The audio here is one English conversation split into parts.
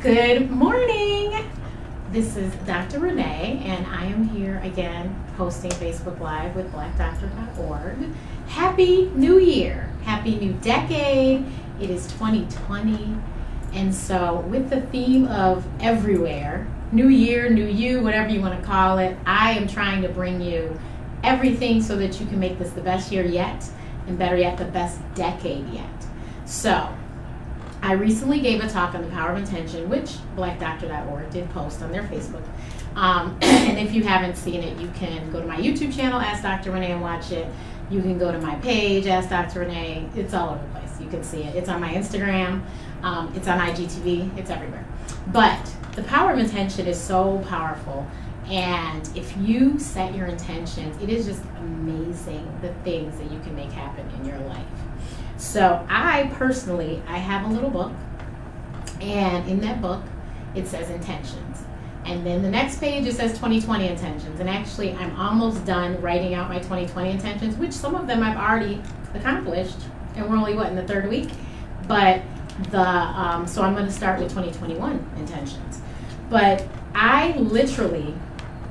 Good morning. This is Dr. Renee, and I am here again hosting Facebook Live with blackdoctor.org. Happy New Year. Happy new decade. It is 2020. And so with the theme of everywhere, new year, new you, whatever you want to call it, I am trying to bring you everything so that you can make this the best year yet, and better yet, the best decade yet. So I recently gave a talk on the power of intention, which blackdoctor.org did post on their Facebook. And if you haven't seen it, you can go to my YouTube channel, Ask Dr. Renee, and watch it. You can go to my page, Ask Dr. Renee. It's all over the place. You can see it. It's on my Instagram. It's on IGTV. It's everywhere. But the power of intention is so powerful. And if you set your intentions, it is just amazing the things that you can make happen in your life. So I personally have a little book, and in that book it says intentions, and then the next page it says 2020 intentions. And actually I'm almost done writing out my 2020 intentions, which some of them I've already accomplished, and we're only in the third week. But so I'm going to start with 2021 intentions. But I literally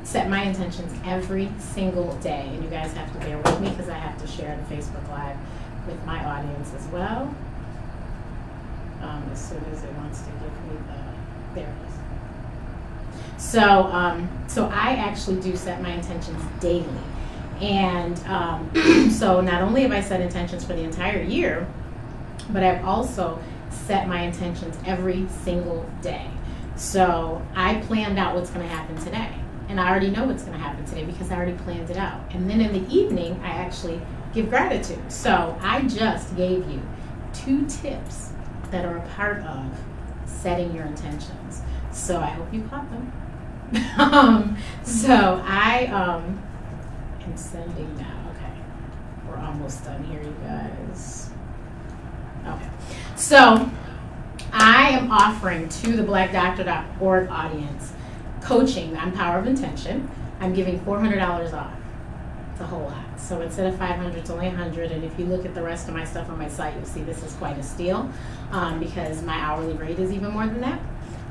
set my intentions every single day, and you guys have to bear with me because I have to share the Facebook Live with my audience as well. As soon as it wants to give me there it is. So I actually do set my intentions daily. And so not only have I set intentions for the entire year, but I've also set my intentions every single day. So I planned out what's going to happen today. And I already know what's going to happen today because I already planned it out. And then in the evening, I actually give gratitude. So I just gave you 2 tips that are a part of setting your intentions. So I hope you caught them. So I am sending now. Okay, we're almost done here, you guys. Okay, so I am offering to the blackdoctor.org audience coaching on power of intention. I'm giving $400 off. It's a whole lot. So instead of $500, it's only $100. And if you look at the rest of my stuff on my site, you'll see this is quite a steal because my hourly rate is even more than that.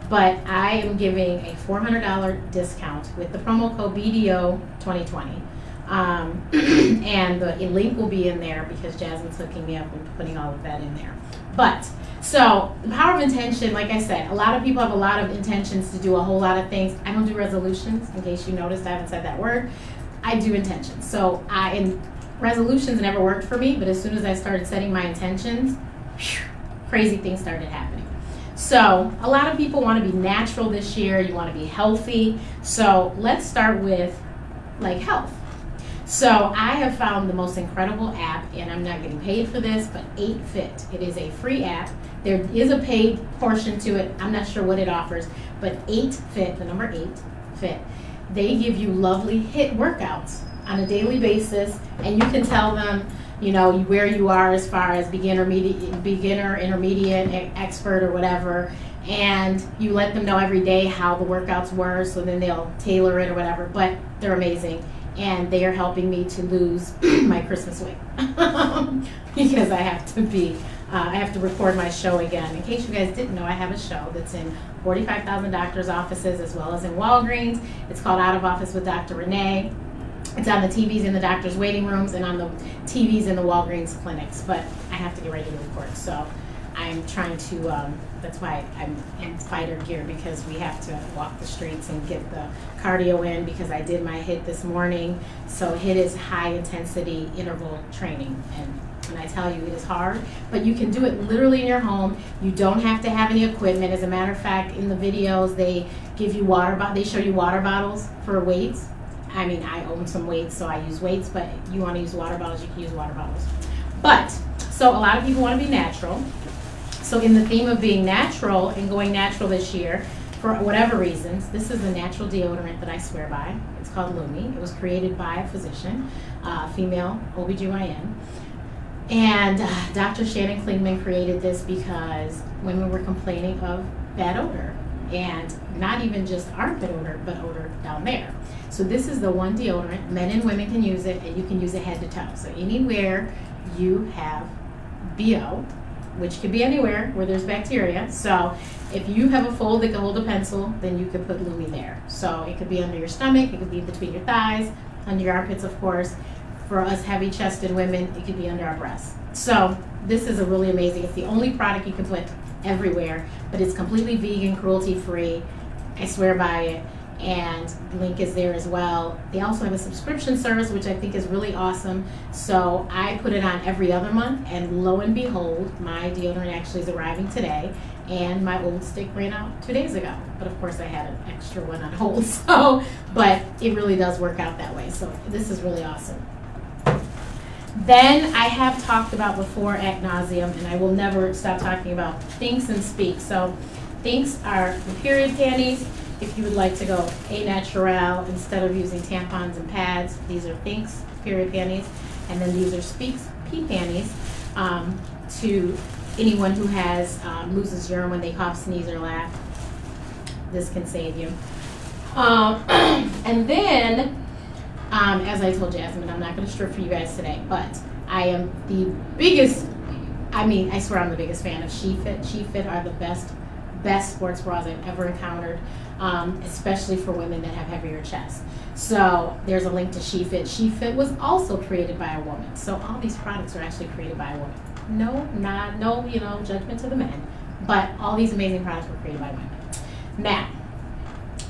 But I am giving a $400 discount with the promo code BDO2020. And the link will be in there because Jasmine's hooking me up and putting all of that in there. But so the power of intention, like I said, a lot of people have a lot of intentions to do a whole lot of things. I don't do resolutions, in case you noticed I haven't said that word. I do intentions. So resolutions never worked for me, but as soon as I started setting my intentions, crazy things started happening. So a lot of people want to be natural this year. You want to be healthy. So let's start with health. So I have found the most incredible app, and I'm not getting paid for this, but 8Fit. It is a free app. There is a paid portion to it. I'm not sure what it offers, but 8Fit, the number 8, Fit, they give you lovely HIIT workouts on a daily basis, and you can tell them, where you are as far as beginner, intermediate, expert, or whatever, and you let them know every day how the workouts were, so then they'll tailor it or whatever. But they're amazing, and they are helping me to lose my Christmas weight because I have to record my show again. In case you guys didn't know, I have a show that's in 45,000 doctors' offices as well as in Walgreens. It's called Out of Office with Dr. Renee. It's on the TVs in the doctors' waiting rooms and on the TVs in the Walgreens clinics, but I have to get ready to record. So I'm trying to, that's why I'm in fighter gear, because we have to walk the streets and get the cardio in, because I did my HIIT this morning. So HIIT is high intensity interval training, and when I tell you it is hard, but you can do it literally in your home. You don't have to have any equipment. As a matter of fact, in the videos they give you they show you water bottles for weights. I mean, I own some weights, so I use weights, but you want to use water bottles, you can use water bottles. But, so a lot of people want to be natural. So in the theme of being natural and going natural this year, for whatever reasons, this is a natural deodorant that I swear by. It's called Lumē. It was created by a physician, female OBGYN. And Dr. Shannon Klingman created this because women were complaining of bad odor. And not even just armpit odor, but odor down there. So this is the one deodorant. Men and women can use it, and you can use it head to toe. So anywhere you have BO, which could be anywhere where there's bacteria. So if you have a fold that can hold a pencil, then you could put Lumē there. So it could be under your stomach, it could be between your thighs, under your armpits, of course. For us heavy-chested women, it could be under our breasts. So this is a really amazing. It's the only product you can put everywhere, but it's completely vegan, cruelty-free. I swear by it. And the link is there as well. They also have a subscription service, which I think is really awesome. So I put it on every other month, and lo and behold, my deodorant actually is arriving today, and my old stick ran out 2 days ago. But of course I had an extra one on hold, so, but it really does work out that way. So this is really awesome. Then I have talked about before ad nauseum, and I will never stop talking about THINX and Speak. So THINX are the period panties. If you would like to go au naturel instead of using tampons and pads, these are THINX period panties, and then these are Speak's pee panties to anyone who has loses urine when they cough, sneeze, or laugh. This can save you. And then, as I told Jasmine, I'm not going to strip for you guys today, but I am the biggest. I mean, I swear I'm the biggest fan of SheFit. SheFit are the best sports bras I've ever encountered, especially for women that have heavier chests. So there's a link to SheFit. SheFit was also created by a woman. So all these products are actually created by a woman. No, judgment to the men, but all these amazing products were created by women. Now,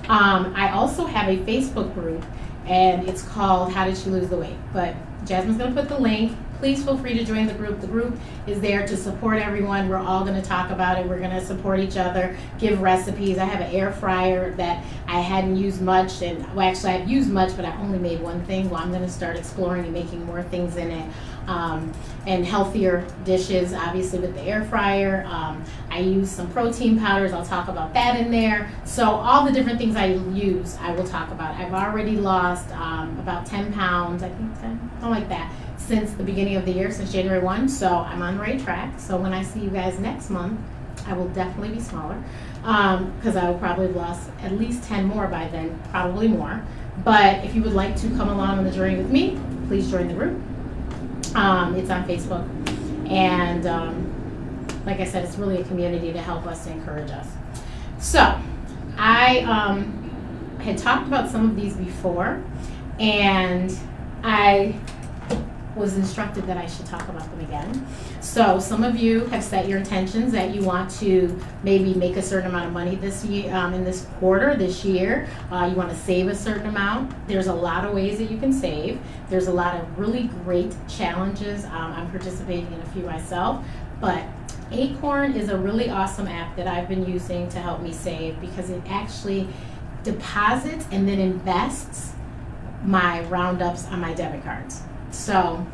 I also have a Facebook group, and it's called How Did She Lose the Weight? But Jasmine's going to put the link. Please feel free to join the group. The group is there to support everyone. We're all going to talk about it. We're going to support each other, give recipes. I have an air fryer that I hadn't used much, and well, actually I've used much, but I only made one thing. Well, I'm going to start exploring and making more things in it, and healthier dishes, obviously, with the air fryer. I use some protein powders. I'll talk about that in there. So all the different things I use, I will talk about. I've already lost about 10 pounds, I think 10, something like that, since the beginning of the year, since January 1, so I'm on the right track. So when I see you guys next month, I will definitely be smaller, because I will probably have lost at least 10 more by then, probably more. But if you would like to come along on the journey with me, please join the group. It's on Facebook, and like I said, it's really a community to help us, to encourage us. So I had talked about some of these before, and I was instructed that I should talk about them again. So some of you have set your intentions that you want to maybe make a certain amount of money this year, in this quarter, this year. You want to save a certain amount. There's a lot of ways that you can save. There's a lot of really great challenges. I'm participating in a few myself, but Acorn is a really awesome app that I've been using to help me save, because it actually deposits and then invests my roundups on my debit cards. So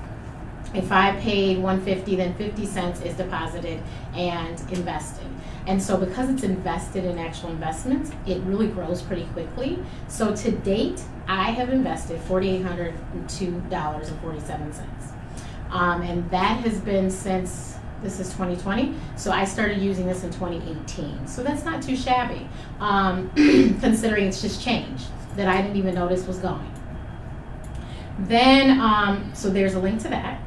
if I paid $1.50, then 50 cents is deposited and invested. And so because it's invested in actual investments, it really grows pretty quickly. So to date, I have invested $4,802.47. And that has been since, this is 2020, so I started using this in 2018. So that's not too shabby, considering it's just change that I didn't even notice was going. Then, so there's a link to that.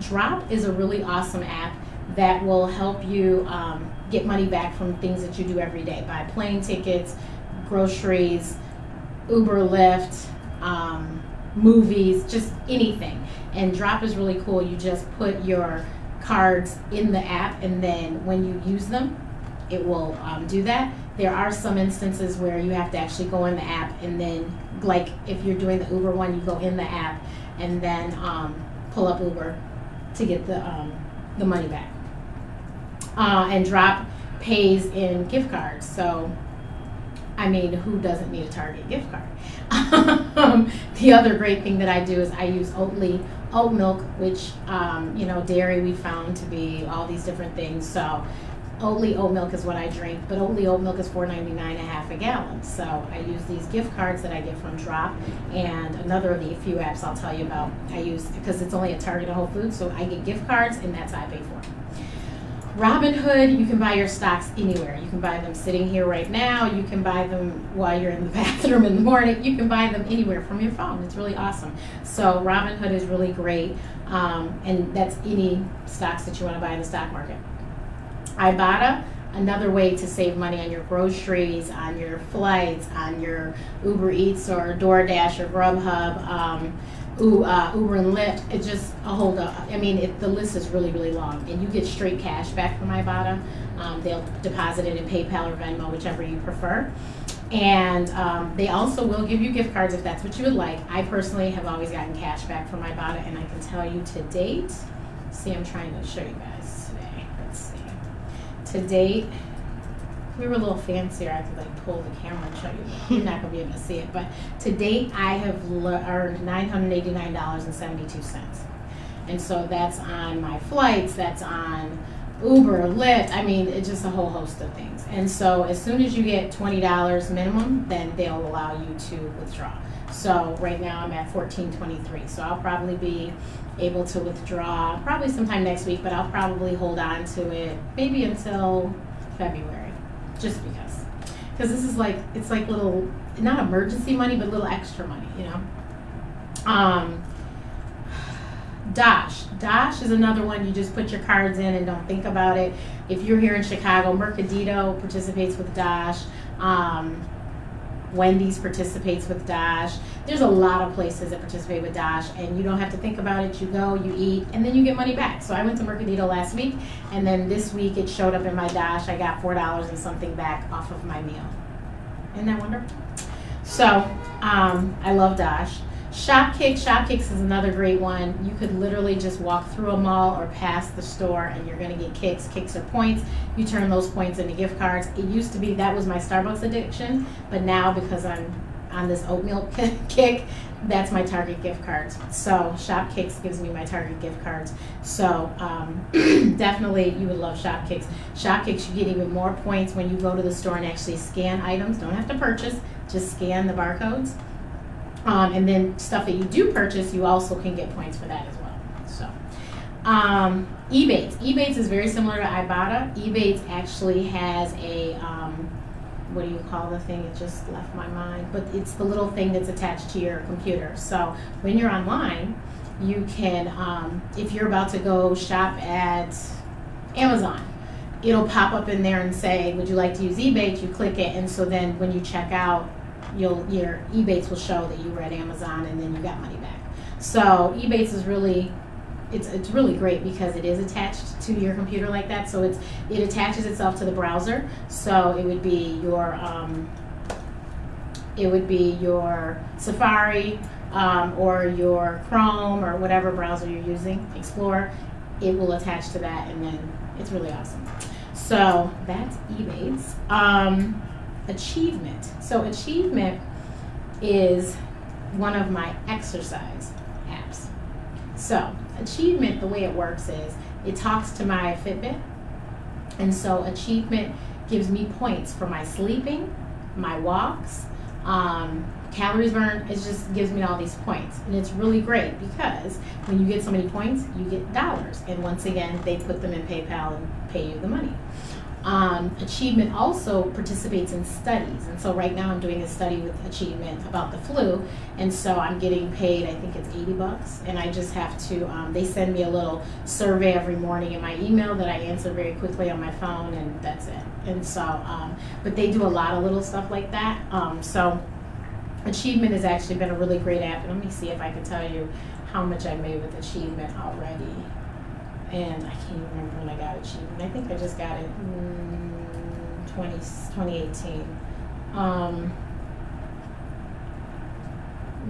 Drop is a really awesome app that will help you get money back from things that you do every day. Buy plane tickets, groceries, Uber, Lyft, movies, just anything. And Drop is really cool. You just put your cards in the app, and then when you use them, it will do that. There are some instances where you have to actually go in the app, and then, like if you're doing the Uber one, you go in the app and then pull up Uber to get the money back. And Drop pays in gift cards. So, I mean, who doesn't need a Target gift card? The other great thing that I do is I use oat milk, which, dairy we found to be all these different things. So Oatly oat milk is what I drink, but Oatly oat milk is $4.99 a half a gallon. So I use these gift cards that I get from Drop, and another of the few apps I'll tell you about I use, because it's only at Target and Whole Foods, so I get gift cards, and that's how I pay for it. Robinhood, you can buy your stocks anywhere. You can buy them sitting here right now. You can buy them while you're in the bathroom in the morning. You can buy them anywhere from your phone. It's really awesome. So Robinhood is really great, and that's any stocks that you want to buy in the stock market. Ibotta, another way to save money on your groceries, on your flights, on your Uber Eats or DoorDash or Grubhub, Uber and Lyft. It's just a whole I mean, the list is really, really long, and you get straight cash back from Ibotta. They'll deposit it in PayPal or Venmo, whichever you prefer. And they also will give you gift cards if that's what you would like. I personally have always gotten cash back from Ibotta, and I can tell you to date, see, I'm trying to show you guys today. Let's see. To date, if we were a little fancier, I could like pull the camera and show you. You're not going to be able to see it. But to date, I have earned $989.72. And so that's on my flights, that's on Uber, Lyft. I mean, it's just a whole host of things. And so as soon as you get $20 minimum, then they'll allow you to withdraw. So right now I'm at $14.23. So I'll probably be able to withdraw probably sometime next week, but I'll probably hold on to it maybe until February, just because this is like, it's like little, not emergency money, but little extra money, you know. Dash is another one. You just put your cards in and don't think about it. If you're here in Chicago, Mercadito participates with Dash. Wendy's participates with Dash. There's a lot of places that participate with Dash, and you don't have to think about it. You go, you eat, and then you get money back. So I went to Mercadito last week, and then this week it showed up in my Dash. I got $4 and something back off of my meal. Isn't that wonderful? So I love Dash. Shopkicks is another great one. You could literally just walk through a mall or past the store and you're going to get kicks. Kicks are points. You turn those points into gift cards. It used to be that was my Starbucks addiction, but now because I'm on this oatmeal kick, that's my Target gift cards. So Shopkicks gives me my Target gift cards. So definitely you would love Shopkicks. Shopkicks, you get even more points when you go to the store and actually scan items. Don't have to purchase, just scan the barcodes. And then stuff that you do purchase, you also can get points for that as well. So, Ebates. Ebates is very similar to Ibotta. Ebates actually has a, what do you call the thing? It just left my mind. But it's the little thing that's attached to your computer. So when you're online, you can, if you're about to go shop at Amazon, it'll pop up in there and say, would you like to use Ebates? You click it, and so then when you check out, your Ebates will show that you were at Amazon and then you got money back. So Ebates is really, it's really great because it is attached to your computer like that. So it attaches itself to the browser. So it would be your Safari or your Chrome or whatever browser you're using, Explorer. It will attach to that, and then it's really awesome. So that's Ebates. Achievement. So Achievement is one of my exercise apps. So Achievement, the way it works is it talks to my Fitbit, and so Achievement gives me points for my sleeping, my walks, calories burned. It just gives me all these points, and it's really great because when you get so many points, you get dollars, and once again they put them in PayPal and pay you the money. Achievement also participates in studies, and so right now I'm doing a study with Achievement about the flu, and so I'm getting paid, I think it's $80, and I just have to, they send me a little survey every morning in my email that I answer very quickly on my phone, and that's it. And so, but they do a lot of little stuff like that. So Achievement has actually been a really great app, and let me see if I can tell you how much I made with Achievement already. And I can't even remember when I got Achievement. I think I just got it in 2018.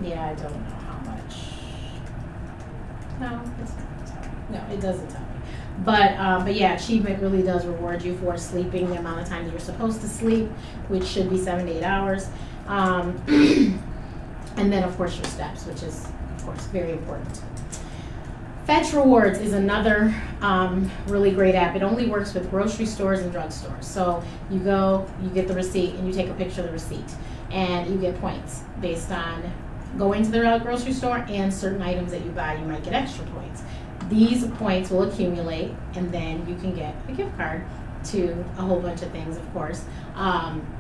Yeah, I don't know how much. No, it's not telling me. No, it doesn't tell me. But yeah, Achievement really does reward you for sleeping the amount of time that you're supposed to sleep, which should be 7 to 8 hours. And then, of course, your steps, which is, of course, very important. Fetch Rewards is another really great app. It only works with grocery stores and drugstores. So you go, you get the receipt, and you take a picture of the receipt, and you get points based on going to the grocery store and certain items that you buy. You might get extra points. these points will accumulate, and then you can get a gift card to a whole bunch of things, of course.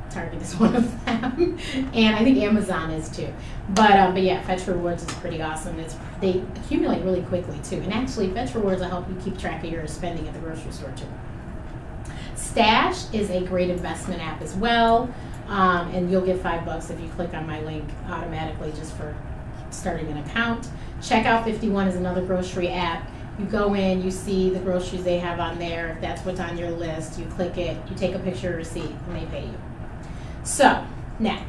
Target is one of them, and I think Amazon is too. But yeah, Fetch Rewards is pretty awesome. They accumulate really quickly too, and actually Fetch Rewards will help you keep track of your spending at the grocery store too. Stash is a great investment app as well, and you'll get $5 if you click on my link automatically just for starting an account. Checkout 51 is another grocery app. You go in, you see the groceries they have on there. If that's what's on your list, you click it, you take a picture of your receipt, and they pay you. So, now,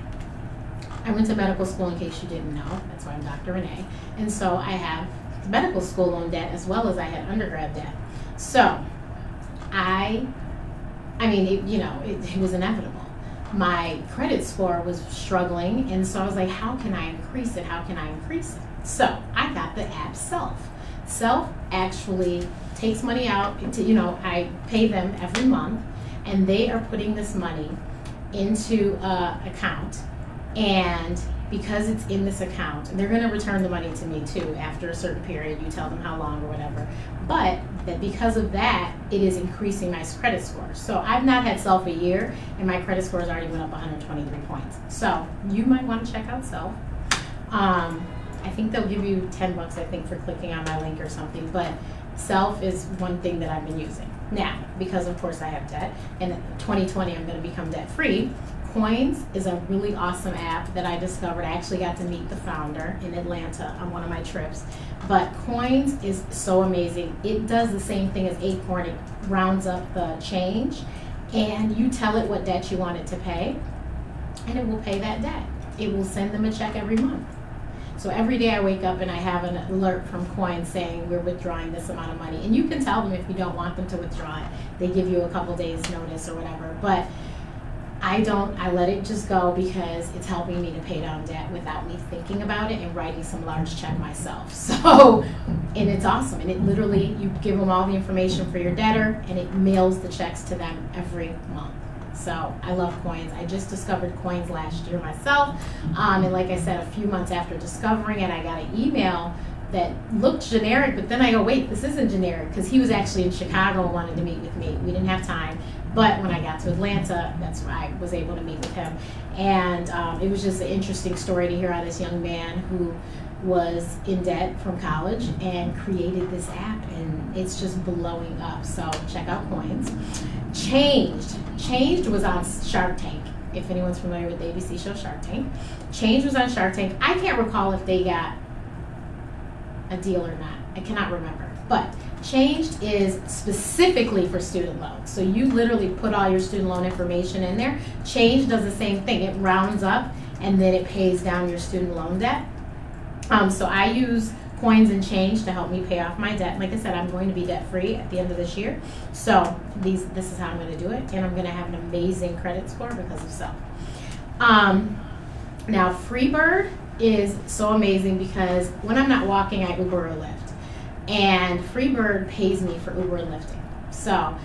I went to medical school in case you didn't know. That's why I'm Dr. Renee. And so I have medical school loan debt as well as I had undergrad debt. So, it was inevitable. My credit score was struggling, and so I was like, how can I increase it? How can I increase it? So, I got the app Self. Self actually takes money out, I pay them every month, and they are putting this money into an account, and because it's in this account, they're going to return the money to me too after a certain period. You tell them how long or whatever, but that because of that, it is increasing my credit score. So I've not had Self a year, and my credit score has already went up 123 points. So you might want to check out Self. I think they'll give you $10, I think, for clicking on my link or something, but Self is one thing that I've been using. Now, because of course I have debt, and in 2020 I'm going to become debt-free, Coins is a really awesome app that I discovered. I actually got to meet the founder in Atlanta on one of my trips, but Coins is so amazing. It does the same thing as Acorn. It rounds up the change, and you tell it what debt you want it to pay, and it will pay that debt. It will send them a check every month. So every day I wake up and I have an alert from Coins saying we're withdrawing this amount of money. And you can tell them if you don't want them to withdraw it. They give you a couple days notice or whatever. But I let it just go because it's helping me to pay down debt without me thinking about it and writing some large check myself. So, and it's awesome. And it literally, you give them all the information for your debtor, and it mails the checks to them every month. So I love Coins. I just discovered Coins last year myself. And like I said, a few months after discovering it, I got an email that looked generic, but then I go, wait, this isn't generic, because he was actually in Chicago and wanted to meet with me. We didn't have time. But when I got to Atlanta, that's when I was able to meet with him. And it was just an interesting story to hear how this young man who was in debt from college and created this app, and it's just blowing up. So check out Coins. Changed was on Shark Tank. If anyone's familiar with the ABC show Shark Tank. Changed was on Shark Tank. I can't recall if they got a deal or not. I cannot remember. But Changed is specifically for student loans. So you literally put all your student loan information in there. Changed does the same thing. It rounds up and then it pays down your student loan debt. So I use Coins and Change to help me pay off my debt. Like I said, I'm going to be debt free at the end of this year. So this is how I'm going to do it, and I'm going to have an amazing credit score because of Self. Now Freebird is so amazing because when I'm not walking, I Uber or Lyft, and Freebird pays me for Uber and Lyfting. So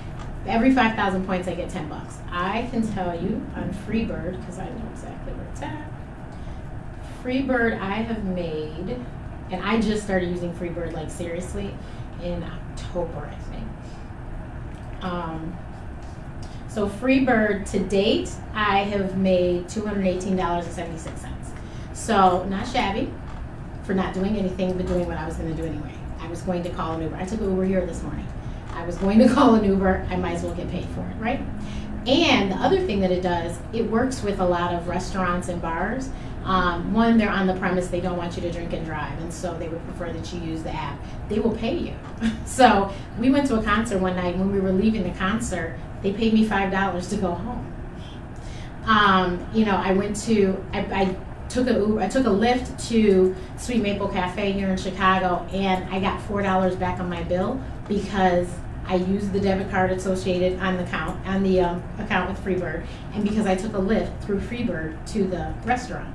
every 5,000 points, I get $10. I can tell you on Freebird, because I know exactly where it's at. Freebird, I have made, and I just started using Freebird like seriously in October, I think. So Freebird to date, I have made $218.76. So not shabby for not doing anything but doing what I was going to do anyway. I was going to call an Uber. I took an Uber here this morning. I was going to call an Uber. I might as well get paid for it, right? And the other thing that it does, it works with a lot of restaurants and bars. One, they're on the premise they don't want you to drink and drive, and so they would prefer that you use the app. They will pay you. So we went to a concert one night. When we were leaving the concert, they paid me $5 to go home. I took a Lyft to Sweet Maple Cafe here in Chicago, and I got $4 back on my bill because I used the debit card associated on the account with Freebird, and because I took a Lyft through Freebird to the restaurant.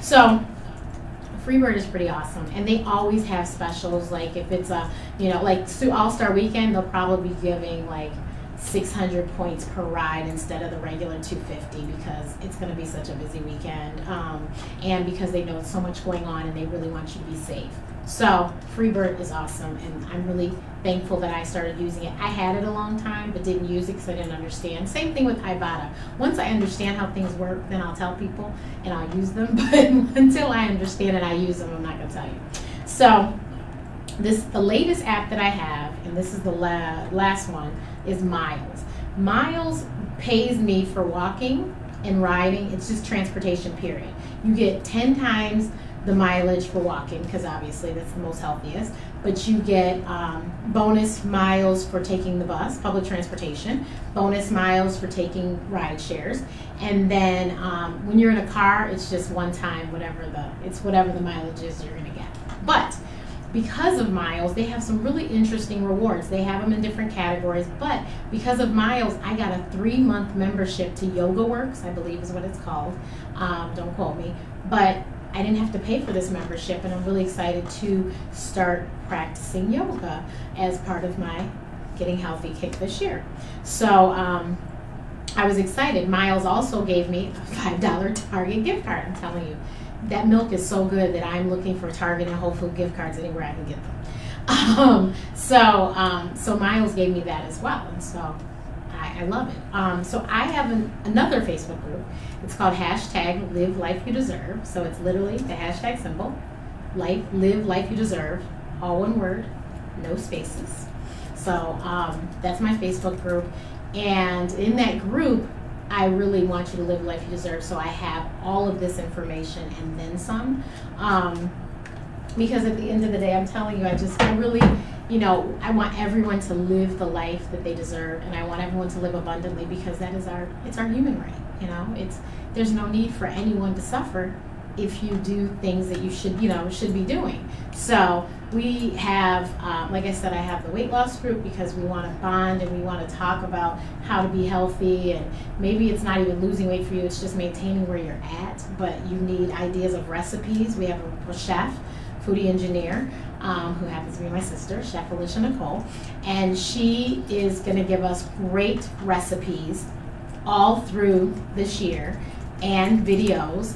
So Freebird is pretty awesome, and they always have specials. Like if it's like All-Star Weekend, they'll probably be giving like 600 points per ride instead of the regular 250 because it's going to be such a busy weekend, and because they know so much going on and they really want you to be safe. So Freebird is awesome, and I'm really thankful that I started using it. I had it a long time but didn't use it because I didn't understand. Same thing with Ibotta. Once I understand how things work, then I'll tell people and I'll use them, but until I understand and I use them, I'm not going to tell you. So the latest app that I have, and this is the last one, is Miles. Miles pays me for walking and riding. It's just transportation, period. You get 10 times the mileage for walking because obviously that's the most healthiest, but you get bonus miles for taking the bus, public transportation, bonus miles for taking ride shares, and then when you're in a car, it's just one time, whatever the mileage is you're going to get. But because of Miles, they have some really interesting rewards. They have them in different categories, but because of Miles, I got a 3-month membership to Yoga Works, I believe is what it's called. Don't quote me, but I didn't have to pay for this membership, and I'm really excited to start practicing yoga as part of my Getting Healthy kick this year. So I was excited. Miles also gave me a $5 Target gift card. I'm telling you, that milk is so good that I'm looking for Target and Whole Food gift cards anywhere I can get them. So Miles gave me that as well, and so I love it. So I have another Facebook group. It's called #Live Life You Deserve. So it's literally the hashtag symbol, Live Life You Deserve, all one word, no spaces. So that's my Facebook group, and in that group, I really want you to live the life you deserve. So I have all of this information and then some. Because at the end of the day, I'm telling you, I really, I want everyone to live the life that they deserve, and I want everyone to live abundantly because it's our human right. There's no need for anyone to suffer if you do things that you should be doing. So we have, like I said, I have the weight loss group because we want to bond and we want to talk about how to be healthy, and maybe it's not even losing weight for you, it's just maintaining where you're at, but you need ideas of recipes. We have a chef, foodie engineer, who happens to be my sister, Chef Alicia Nicole, and she is going to give us great recipes all through this year and videos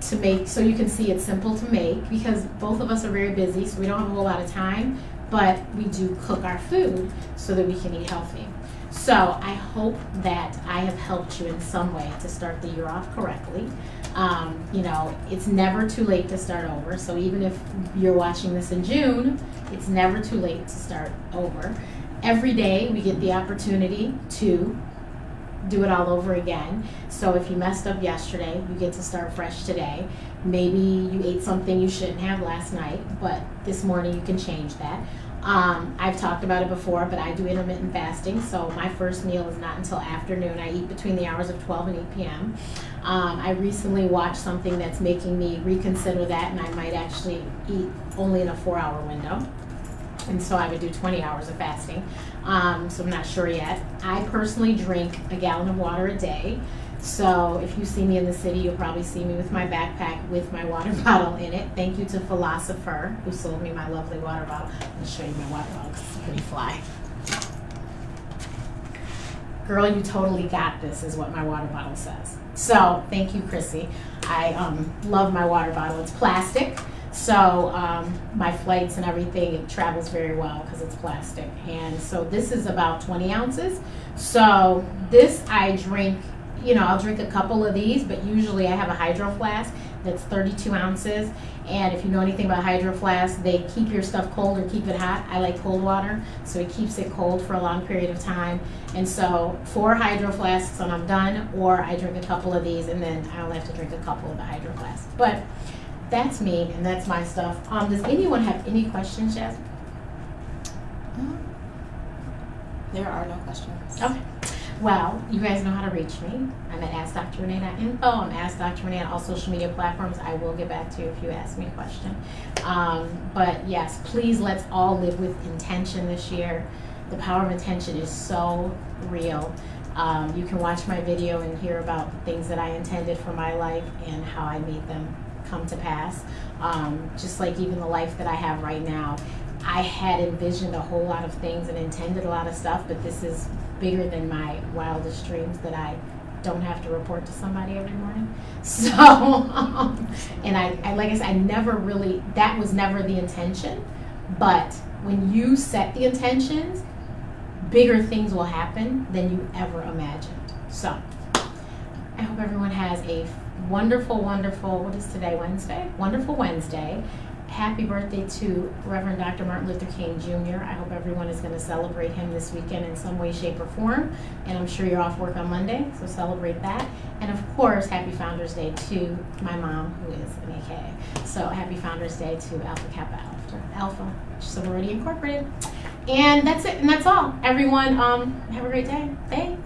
to make, so you can see it's simple to make, because both of us are very busy, so we don't have a whole lot of time, but we do cook our food so that we can eat healthy. So I hope that I have helped you in some way to start the year off correctly. It's never too late to start over, so even if you're watching this in June, it's never too late to start over. Every day we get the opportunity to do it all over again. So if you messed up yesterday, you get to start fresh today. Maybe you ate something you shouldn't have last night, but this morning you can change that. I've talked about it before, but I do intermittent fasting, so my first meal is not until afternoon. I eat between the hours of 12 and 8 p.m. I recently watched something that's making me reconsider that, and I might actually eat only in a 4-hour window. And so I would do 20 hours of fasting. So I'm not sure yet. I personally drink a gallon of water a day. So if you see me in the city, you'll probably see me with my backpack with my water bottle in it. Thank you to Philosopher, who sold me my lovely water bottle. I'll show you my water bottle because it's pretty fly. Girl, you totally got this, is what my water bottle says. So thank you, Chrissy. I love my water bottle. It's plastic. So my flights and everything, it travels very well because it's plastic. And so this is about 20 ounces. So this I drink, I'll drink a couple of these, but usually I have a hydro flask that's 32 ounces. And if you know anything about hydro flasks, they keep your stuff cold or keep it hot. I like cold water, so it keeps it cold for a long period of time. And so 4 hydro flasks and I'm done, or I drink a couple of these and then I only have to drink a couple of the hydro flasks. But that's me, and that's my stuff. Does anyone have any questions, Jasmine? There are no questions. Okay. Well, you guys know how to reach me. I'm at AskDrRenee.info. I'm Ask Dr. Renee on all social media platforms. I will get back to you if you ask me a question. But yes, please, let's all live with intention this year. The power of intention is so real. You can watch my video and hear about the things that I intended for my life and how I made them come to pass. Just like even the life that I have right now, I had envisioned a whole lot of things and intended a lot of stuff, but this is bigger than my wildest dreams that I don't have to report to somebody every morning. So, and I like I said, I never really, that was never the intention, but when you set the intentions, bigger things will happen than you ever imagined. So, I hope everyone has a wonderful, what is today, Wednesday? Wonderful Wednesday. Happy birthday to Reverend Dr. Martin Luther King Jr. I hope everyone is going to celebrate him this weekend in some way, shape, or form. And I'm sure you're off work on Monday, so celebrate that. And of course, happy Founders Day to my mom, who is an AKA. So happy Founders Day to Alpha Kappa Alpha Sorority Incorporated. And that's it, and that's all. Everyone, have a great day. Thanks.